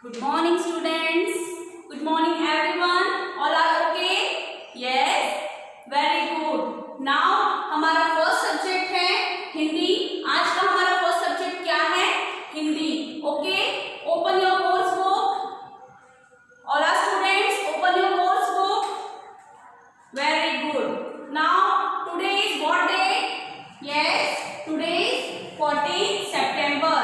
Good morning, students. Good morning, everyone. All are okay? Yes. Very good. Now हमारा first subject है हिंदी. आज का हमारा फर्स्ट सब्जेक्ट क्या है? Hindi. Okay. Open your course book. All are students, open your course book. Very good. Now today is what day? Yes, today is 14 September.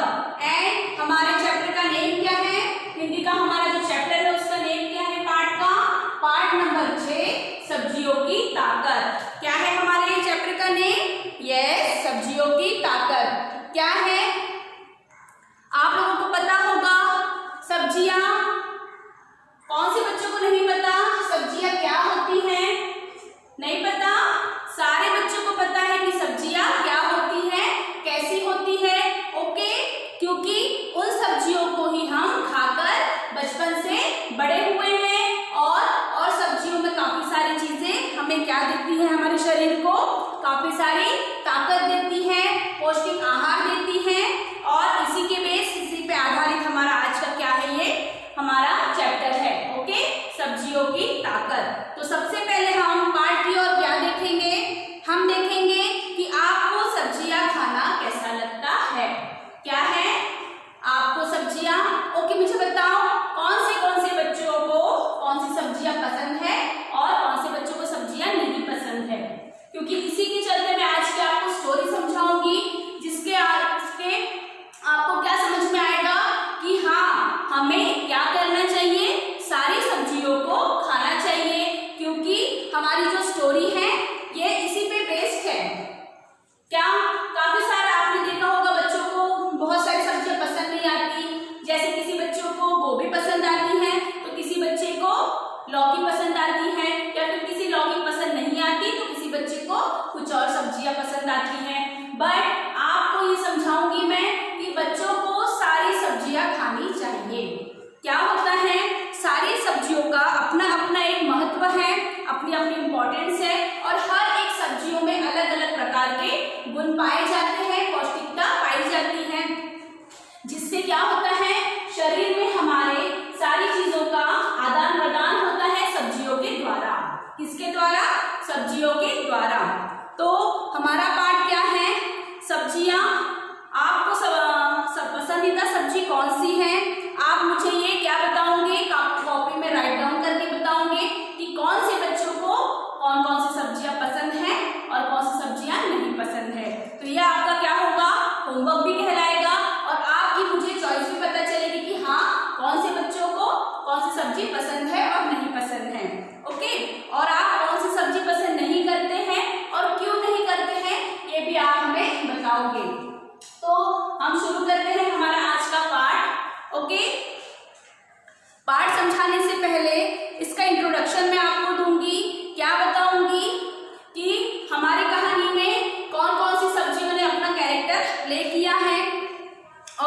And हमारे chapter का name क्या है? हिंदी का हमारा जो चैप्टर है उसका नेम क्या है? पार्ट का पार्ट नंबर 6 सब्जियों की ताकत. क्या है हमारे चैप्टर का नेम? यस, सब्जियों की ताकत. क्या है आप लोगों को पता होगा सब्जियां. कौन से बच्चों को नहीं पता सब्जियां क्या होती हैं? नहीं पता? सारे बच्चों को पता है कि सब्जियां क्या होती है, कैसी होती है. ओके, क्योंकि उन सब्जियों को ही हम खाकर बचपन से बड़े हुए हैं. और सब्जियों में काफी सारी चीजें हमें क्या देती है? हमारे शरीर को काफी सारी ताकत देती है, पौष्टिक आहार देती है. और इसी के बेस, इसी पे आधारित हमारा आज का क्या है, ये हमारा चैप्टर है. ओके, सब्जियों की ताकत. तो सबसे पहले हम पार्ट की ओर क्या देखेंगे? हम देखेंगे कि आपको सब्जियां खाना कैसा लगता है. क्या है आपको सब्जियां? ओके, मुझे बताओ कौन से बच्चों को कौन सी सब्जियां पसंद है और कौन से बच्चों को सब्जियां नहीं पसंद है. क्योंकि इसी के चलते मैं आज की आपको स्टोरी समझाऊंगी, जिसके आपको क्या समझ में आएगा कि हाँ, हमें क्या करना चाहिए, सारी सब्जियों को खाना चाहिए. क्योंकि हमारी जो स्टोरी है ये इसी पे बेस्ड है. क्या काफी सारा आपने देखा होगा बच्चों को बहुत सारी सब्जियां पसंद नहीं आती. जैसे किसी बच्चों को गोभी पसंद आती है तो किसी बच्चे को लौकी पसंद आती है, या फिर किसी लौकी पसंद नहीं आती तो किसी बच्चे को कुछ और सब्जियां पसंद आती हैं. बट आपको ये समझाऊंगी मैं कि बच्चों को सारी सब्जियां खानी चाहिए. क्या होता है, सारी सब्जियों का अपना अपना एक महत्व है, अपनी अपनी इम्पोर्टेंस है. और हर एक सब्जियों में अलग अलग प्रकार के गुण पाए जाते हैं, पौष्टिकता पाई जाती है, जिससे क्या होता है, शरीर में हमारे सारी चीजों का आदान प्रदान होता है सब्जियों के द्वारा. किसके द्वारा? सब्जियों के द्वारा. तो हमारा पार्ट क्या है? सब्जियां. आपको सब पसंदीदा सब्जी कौन सी है? आप मुझे ये क्या बताओगे, कॉपी में राइट डाउन करके बताओगे कि कौन से बच्चों को कौन कौन सी सब्जियां पसंद है और कौन सी सब्जियां नहीं पसंद है. तो ये आपका क्या होगा, होमवर्क भी कहलाएगा. और आपकी मुझे चॉइस भी पता चलेगी कि हाँ, कौन से बच्चों को कौन सी सब्जी पसंद है और नहीं पसंद है. ओके, और आप कौन सी सब्जी पसंद नहीं करते हैं और क्यों नहीं करते हैं, ये भी आप हमें बताओगे. तो हम शुरू करते हैं हमारा आज का पार्ट. ओके, पार्ट समझाने से पहले इसका इंट्रोडक्शन मैं आपको दूंगी. क्या बताऊंगी कि हमारी कहानी में कौन कौन सी सब्जियों ने अपना कैरेक्टर प्ले किया है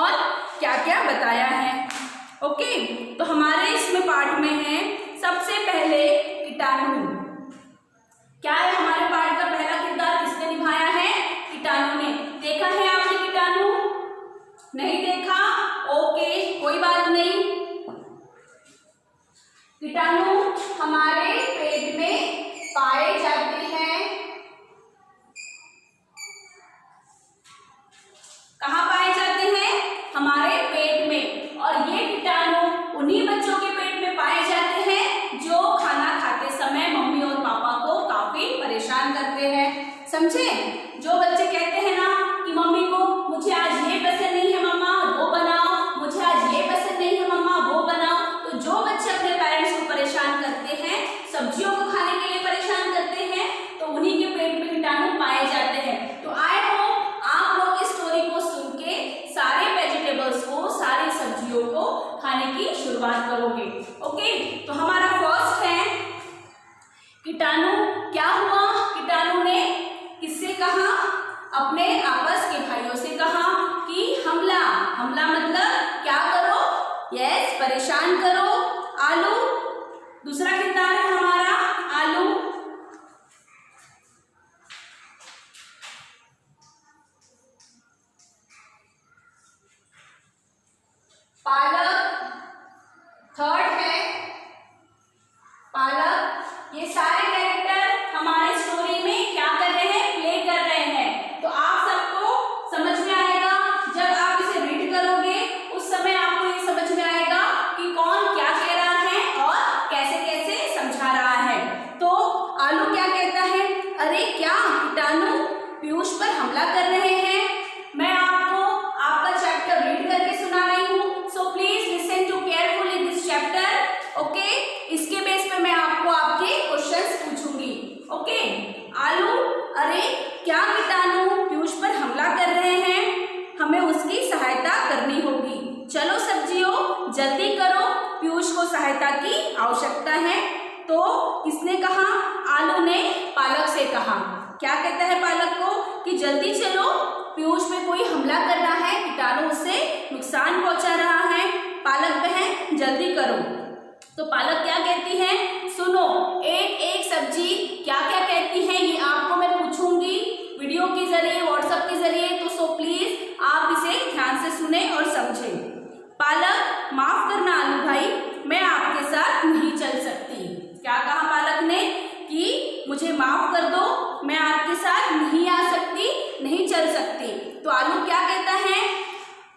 और क्या क्या बताया है. ओके, तो हमारे इसमें पार्ट में है सबसे पहले कीटाणु. क्या है हमारे पार्ट का पहला किरदार किसने निभाया है? कीटाणु ने. देखा है आपने कीटाणु? नहीं देखा? ओके, कोई बात नहीं. कीटाणु हमारे पेट में पाए जाते हैं. कहाँ पाए जाते हैं? हमारे पेट में. और ये कीटाणु उन्हीं बच्चों के पेट में पाए जाते हैं जो खाना खाते समय मम्मी और पापा को काफी परेशान करते हैं. समझे? जो बच्चे कहते हैं ना कि मम्मी को मुझे आज ये पसंद नहीं है मम्मा, वो बनाओ, मुझे आज ये पसंद नहीं है मम्मा, वो बनाओ. तो जो बच्चे अपने पेरेंट्स को परेशान करते हैं, सब्जियों को खाने के लिए परेशान करते हैं, तो उन्हीं के पेट में कीटाणु पाए जाते हैं. तो आई होप आप लोग इस स्टोरी को सुन के सारे वेजिटेबल्स को, सारी सब्जियों को खाने की शुरुआत करोगे. ओके, तो हमारा फर्स्ट है कीटाणु. क्या हुआ? कीटाणु ने किससे कहा? अपने आपस के भाइयों से कहा कि हमला. हमला मतलब क्या करो? यस, परेशान करो. आलू दूसरा किरदार है हमारा, आलू. पालक, सहायता करनी होगी। चलो सब्जियों जल्दी करो, पीयूष को सहायता की आवश्यकता है। तो किसने कहा? आलू ने पालक से कहा। क्या कहता है पालक को कि जल्दी चलो, पीयूष पे कोई हमला कर रहा है, कीटाणु उससे नुकसान पहुंचा रहा है, पालक बहन जल्दी करो। तो पालक क्या कहती है? सुनो, एक एक सब्जी क्या क्या कहती है ये आपको मैं पूछूंगी वीडियो के जरिए, व्हाट्सएप के जरिए। तो सो प्लीज आप इसे ध्यान से सुने और समझें। पालक, माफ करना आलू भाई, मैं आपके साथ नहीं चल सकती। क्या कहा पालक ने कि मुझे माफ कर दो, मैं आपके साथ नहीं आ सकती, नहीं चल सकती। तो आलू क्या कहता है?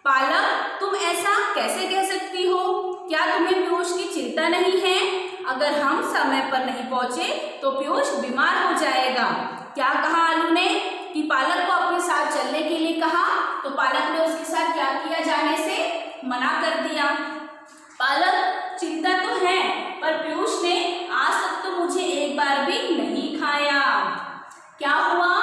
पालक, तुम ऐसा कैसे कह सकती हो? क्या तुम्हें पीयूष की चिंता नहीं है? अगर हम समय पर नहीं पहुंचे तो पीयूष बीमार हो जाएगा। क्या कहा आलू ने कि पालक को अपने साथ चलने के लिए कहा। तो पालक ने उसके साथ क्या किया? जाने से मना कर दिया। पालक, चिंता तो है, पर पीयूष ने आज तक तो मुझे एक बार भी नहीं खाया। क्या हुआ?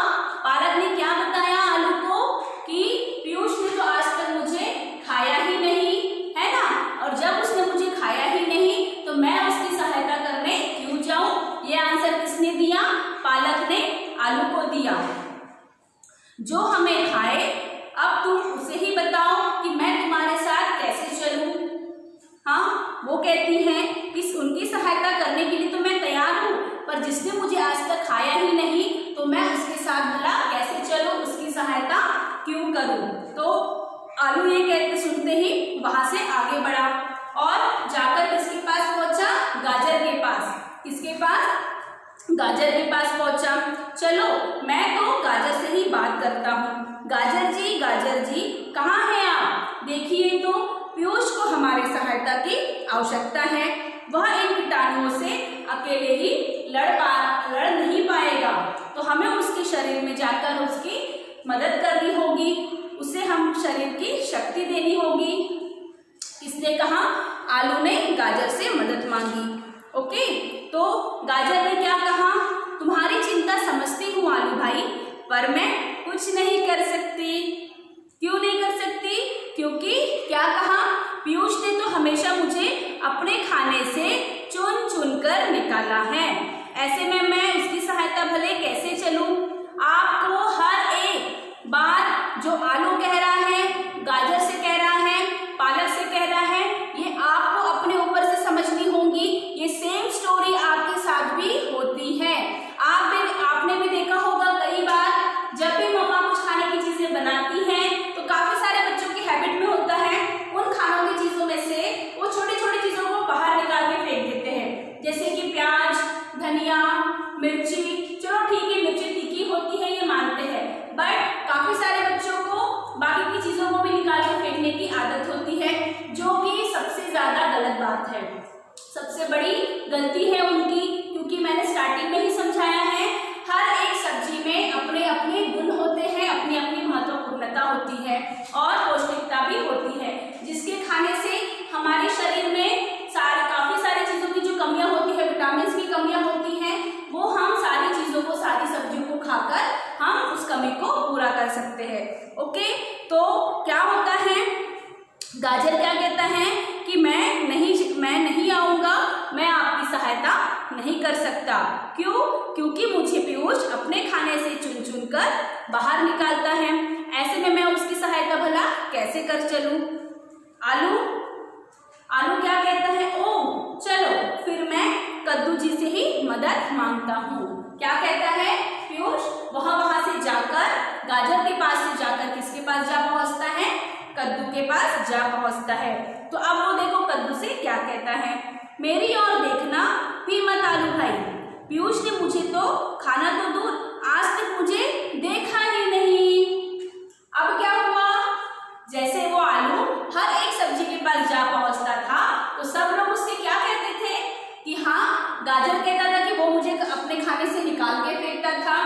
पालक ने क्या बताया आलू को कि पीयूष ने तो आज तक मुझे खाया ही नहीं, है ना, और जब उसने मुझे खाया ही नहीं तो मैं उसकी सहायता करने क्यों जाऊं? ये आंसर किसने दिया? पालक ने आलू को दिया। जो हमें खाए, अब तुम उसे ही बताओ कि मैं तुम्हारे साथ कैसे चलूं। हाँ, वो कहती हैं कि उनकी सहायता करने के लिए तो मैं तैयार हूँ, पर जिसने मुझे आज तक खाया ही नहीं तो मैं उसके साथ भला कैसे चलूं, उसकी सहायता क्यों करूं। तो आलू ये कहते सुनते ही वहां से आगे बढ़ा और जाकर किसके पास पहुंचा? गाजर के पास। किसके पास? गाजर के पास पहुंचा। चलो मैं तो गाजर से ही बात करता हूँ। गाजर जी कहाँ हैं आप? देखिए तो पीयूष को हमारी सहायता की आवश्यकता है। वह इन कीटाणुओं से अकेले ही लड़ नहीं पाएगा, तो हमें उसके शरीर में जाकर उसकी मदद करनी होगी, उसे हम शरीर की शक्ति देनी होगी। किसने कहा? आलू ने गाजर से मदद मांगी। ओके, तो गाजर ने क्या कहा? तुम्हारी चिंता समझती हूँ आलू भाई, पर मैं कुछ नहीं कर सकती। क्यों नहीं कर सकती? क्योंकि क्या कहा? पीयूष ने तो हमेशा मुझे अपने खाने से चुन चुन कर निकाला है, ऐसे में मैं उसकी सहायता भले कैसे चलूं? आपको हर एक बात जो आलू कह रहा है, गाजर से कह रहा है, पालक से कह रहा है, ये आपको अपने ऊपर से समझनी होगी। ये सेम स्टोरी आपके साथ भी होती है। आपने भी देखा होगा कई बार जब भी मम्मा कुछ खाने की चीजें बनाती हैं तो काफी सारे बच्चों की हैबिट में होता है उन खानों की चीजों में से वो छोटी छोटी चीजों को बाहर निकाल के फेंक देते हैं, जैसे कि प्याज, धनिया, मिर्ची। चलो ठीक है, मिर्ची तीखी होती है ये मानते हैं, बट काफी सारे बच्चों को बाकी की चीजों को भी निकाल के फेंकने की आदत होती है, जो कि सबसे ज्यादा गलत बात है, सबसे बड़ी गलती है उनकी। क्योंकि मैंने स्टार्टिंग में ही समझाया है, हर एक सब्जी में अपने अपने गुण होते हैं, अपनी अपनी महत्वपूर्णता होती है और पौष्टिकता भी होती है, जिसके खाने से हमारे शरीर में काफी सारी चीजों की जो कमियां होती है, विटामिन की कमियां होती हैं, वो हम सारी चीजों को, सारी सब्जियों को खाकर हम उस कमी को पूरा कर सकते हैं। ओके, तो क्या होता है? गाजर क्या कहता है कि मैं नहीं आऊंगा, मैं आपकी सहायता नहीं कर सकता। क्यों? क्योंकि मुझे पीयूष अपने खाने से चुन चुन कर बाहर निकालता है, ऐसे में मैं उसकी सहायता भला कैसे कर चलूं? आलू क्या कहता है? ओ चलो फिर मैं कद्दू जी से ही मदद मांगता हूँ। क्या कहता है पीयूष? वहां से जाकर, गाजर के पास से जाकर किसके पास जा पहुंचता है? कद्दू के पास जा पहुंचता है। तो अब वो देखो कद्दू से क्या कहता है? मेरी ओर देखना भी मत आलू भाई, पीयूष ने मुझे तो खाना तो दूर, आज तक मुझे देखा ही नहीं। अब क्या हुआ? जैसे वो आलू हर एक सब्जी के पास जा पहुंचता था तो सब लोग उससे क्या कहते थे कि हाँ, गाजर कहता था कि वो मुझे अपने खाने से निकाल के फेंकता था।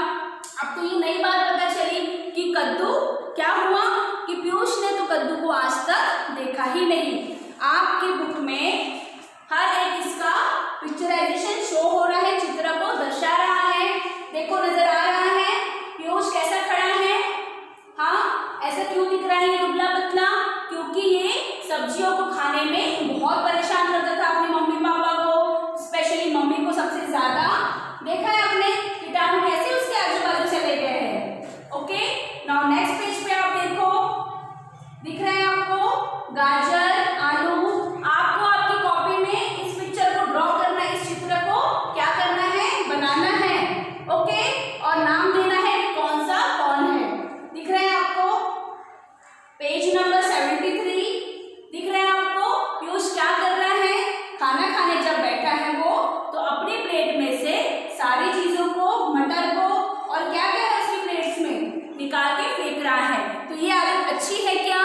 अब तो ये नई बात पता चली कि कद्दू क्या हुआ कि पीयूष ने तो कद्दू को आज तक देखा ही नहीं। आपके बुक में हर एक इसका पिक्चराइजेशन शो हो रहा है, चित्र को दर्शा रहा है। देखो नजर आ रहा है पीयूष कैसा खड़ा है? हाँ, ऐसा क्यों दिख रहा है ये दुबला पतला? सब्जियों को खाने में बहुत परेशान करता था अपने मम्मी पापा को, स्पेशली मम्मी को सबसे ज्यादा। देखा है आपने कीटाणु कैसे उसके आजू बाजू चले गए हैं। ओके, नाउ नेक्स्ट पेज पे आप देखो, दिख रहे हैं आपको गाजर, आलू। आपको आपकी कॉपी में इस पिक्चर को ड्रॉ करना है, इस चित्र को क्या करना है, बनाना है। ओके, और नाम देना है कौन सा कौन है। दिख रहे हैं आपको पेज नंबर 73 दिख रहे हैं आपको। पीयूष क्या कर रहा है, खाना खाने जब बैठा है वो तो अपनी प्लेट में से सारी चीजों को, मटर को और क्या क्या है उसकी प्लेट्स में निकाल के फेंक रहा है। तो ये आदत अच्छी है क्या?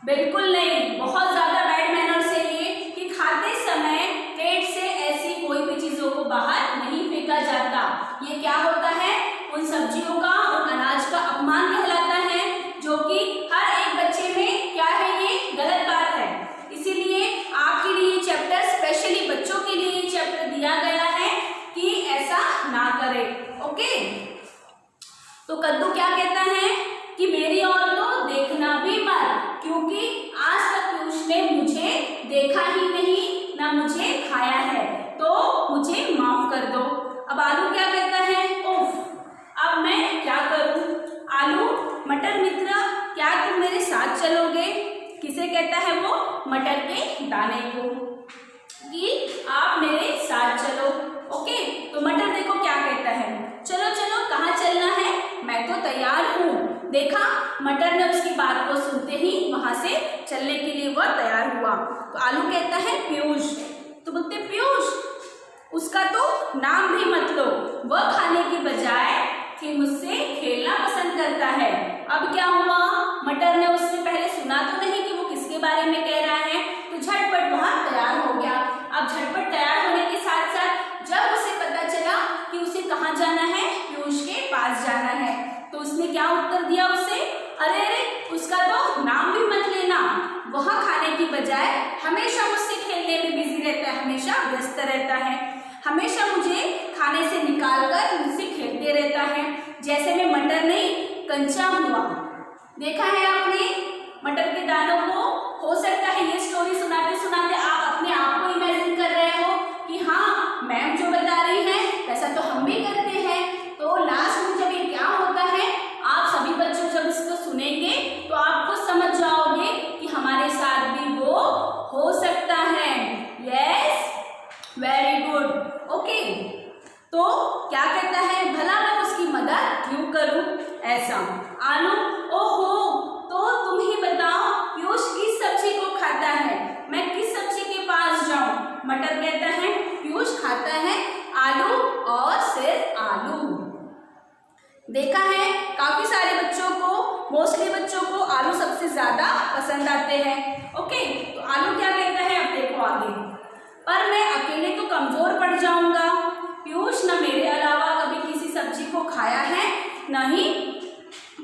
बिल्कुल नहीं, बहुत ज्यादा बैड मैनर्स है ये कि खाते समय प्लेट से ऐसी कोई भी चीजों को बाहर नहीं फेंका जाता। ये क्या होता है, उन सब्जियों का और अनाज का अपमान कहलाता है, जो कि हर एक बच्चे में क्या है, ये गलत बात है। इसीलिए आपके लिए चैप्टर, स्पेशली बच्चों के लिए ये चैप्टर दिया गया है कि ऐसा ना करें। ओके, तो कद्दू क्या कहता है कि मेरी ओर तो देखना भी मत, क्योंकि आज तक पीयूष ने मुझे देखा ही नहीं, ना मुझे खाया है, तो मुझे माफ कर दो। अब आलू क्या कहता है, उफ, अब मैं क्या करूं। आलू, मटर मित्र क्या तुम मेरे साथ चलोगे? किसे कहता है वो, मटर के दाने को, कि आप मेरे साथ चलो। ओके, तो मटर देखो क्या कहता है, चलो चलो कहाँ चलना है, मैं तो तैयार हूँ। देखा, मटर ने उसकी बात को सुनते ही वहां से चलने के लिए वह तैयार हुआ। तो आलू कहता है पीयूष, तो बोलते पीयूष उसका तो नाम भी मत लो, वह खाने की बजाय कि मुझसे खेलना पसंद करता है। अब क्या हुआ, मटर ने उससे पहले सुना तो नहीं कि वो किसके बारे में कह रहा है, तो झटपट वहां तैयार हो गया। अब झटपट तैयार होने के साथ साथ जब उसे पता चला कि उसे कहाँ जाना है, पीयूष के पास जाना है, तो उसने क्या उत्तर दिया उसे, अरे अरे उसका तो नाम भी मत लेना, वहाँ खाने की बजाय हमेशा मुझसे खेलने में बिजी रहता है, हमेशा व्यस्त रहता है, हमेशा मुझे खाने से निकालकर मुझसे खेलते रहता है, जैसे मैं मटर नहीं कंचा हुआ। देखा है आपने मटर के दानों को। हो सकता है ये स्टोरी सुनाते सुनाते आप अपने आप को इमेजिन कर रहे हो कि हाँ मैम जो बता रही है वैसा तो हम भी करते हैं। तो लास्ट में जब ये क्या होता है, आप सभी बच्चों जब इसको सुनेंगे तो आपको समझ जाओगे कि हमारे साथ भी वो हो सकता है। Yes, very good. ओके, तो क्या कहता है, भला मैं उसकी मदद क्यों करूं ऐसा। आलू, ओहो, तो तुम ही बताओ पीयूष किस सब्जी को खाता है, मैं किस सब्जी के पास जाऊं। मटर कहता है पीयूष खाता है आलू और सिर्फ आलू। देखा है काफी सारे बच्चों को, मोस्टली बच्चों को आलू सबसे ज्यादा पसंद आते हैं। ओके, तो आलू क्या कहता है, अब देखो आगे, पर मैं अकेले तो कमजोर पड़ जाऊंगा, पीयूष न मेरे अलावा कभी किसी सब्जी को खाया है न ही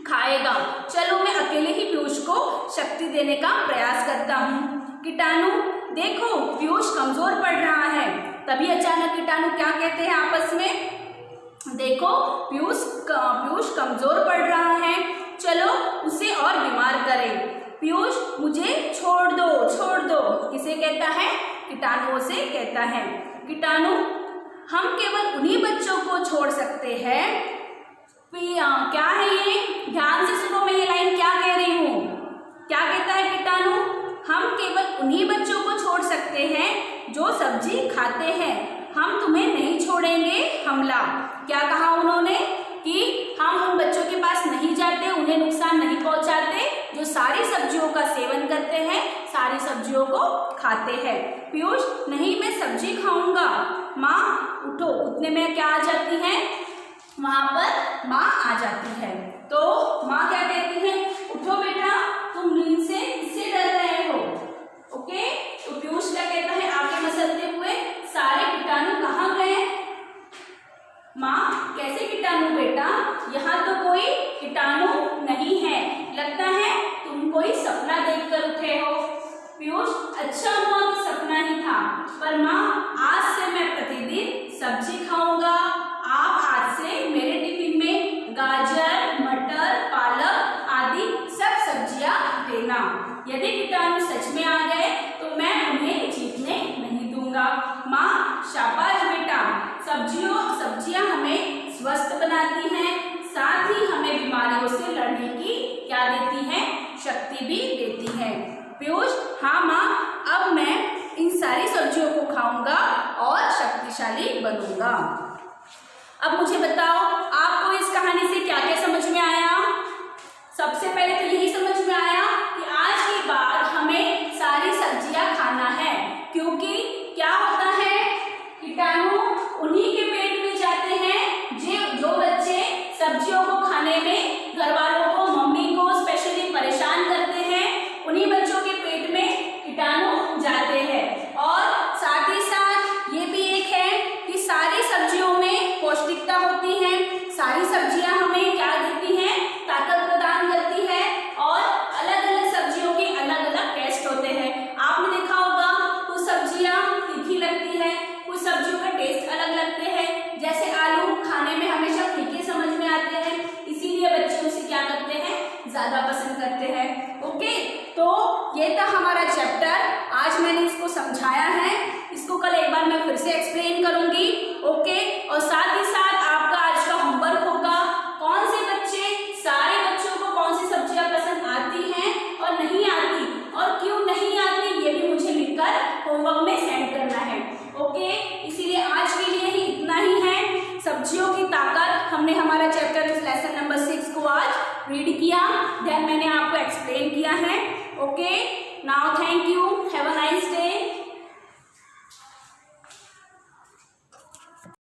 खाएगा, चलो मैं अकेले ही पीयूष को शक्ति देने का प्रयास करता हूँ। कीटाणु देखो पीयूष कमजोर पड़ रहा है, तभी अचानक कीटाणु क्या कहते हैं आपस में, देखो पीयूष कमजोर पड़ रहा है, चलो उसे और बीमार करें, पीयूष मुझे छोड़ दो छोड़ दो। किसे कहता है, कीटाणुओं से कहता है। कीटाणु, हम केवल उन्हीं बच्चों को छोड़ सकते हैं, क्या है ये, ध्यान से सुनो मैं ये लाइन क्या कह रही हूँ। क्या कहता है कीटाणु, हम केवल उन्हीं बच्चों को छोड़ सकते हैं जो सब्जी खाते हैं, हम तुम्हें नहीं छोड़ेंगे हमला। क्या कहा उन्होंने कि हम उन बच्चों के पास नहीं जाते, उन्हें नुकसान नहीं पहुंचाते जो सारी सब्जियों का सेवन करते हैं, सारी सब्जियों को खाते हैं। पीयूष, नहीं मैं सब्जी खाऊंगा। माँ उठो, उतने में क्या आ जाती है, वहां पर माँ आ जाती है। तो माँ क्या कहती है, उठो बेटा, तुम नींद से किससे डर रहे हो। ओके, तो पीयूष क्या कहता है, आगे मसलते हुए, सारे कीटाणु कहाँ गए। माँ, कैसे कीटाणु बेटा, यहाँ तो कोई कीटाणु नहीं है, लगता है तुम कोई सपना देखकर उठे हो। पीयूष, अच्छा हुआ कि सपना ही था, पर माँ आज से मैं प्रतिदिन सब्जी खाऊंगा, आप आज से मेरे टिफिन में गाजर, मटर, पालक आदि सब सब्जियां देना। यदि कीटाणु सच में आ गए तो मैं उन्हें जीतने नहीं दूंगा। माँ शाबाश बेटा, सब्जियां हमें स्वस्थ बनाती हैं, साथ ही हमें बीमारियों से लड़ने की क्या देती हैं, शक्ति भी देती है। पीयूष हाँ माँ, अब मैं इन सारी सब्जियों को खाऊंगा और शक्तिशाली बनूंगा। अब मुझे बताओ आपको इस कहानी से क्या क्या समझ में आया। सबसे पहले तो यही समझ में आया कि आज के बाद हमें सारी सब्जियां खाना है, क्योंकि क्या होता है, कीटाणु उन्हीं के पेट में जाते हैं जो बच्चे सब्जियों को खाने में घर वालों को, मम्मी को स्पेशली परेशान करते हैं, उन्हीं बच्चों के पेट में कीटाणु जाते हैं। और साथ ही साथ ये भी एक है कि सारी सब्जियों में पौष्टिकता होती है, सारी सब्जियां हमें क्या देती हैं, ताकत प्रदान करती है, और अलग अलग सब्जियों के अलग अलग टेस्ट होते हैं। आपने देखा होगा कुछ सब्जियां तीखी लगती है, कुछ सब्जियों का टेस्ट अलग लगते हैं, जैसे आलू खाने में हमेशा फीके समझ में आते हैं, इसीलिए बच्चे उसे क्या करते हैं, ज्यादा पसंद करते हैं। ओके, तो ये था हमारा चैप्टर, आज मैंने इसको समझाया है, इसको कल एक बार मैं फिर से एक्सप्लेन करूंगी। ओके, और साथ ही साथ आपका आज का होमवर्क होगा, कौन से बच्चे, सारे बच्चों को कौन सी सब्जियां पसंद आती हैं और नहीं आती, और क्यों नहीं आती, ये भी मुझे लिखकर होमवर्क में सेंड करना है। ओके, इसीलिए आज के लिए ही इतना ही है। सब्जियों की ताकत, हमने हमारा चैप्टर लेसन नंबर 6 को आज रीड किया, देन मैंने आपको एक्सप्लेन किया है। Okay, now thank you, have a nice day.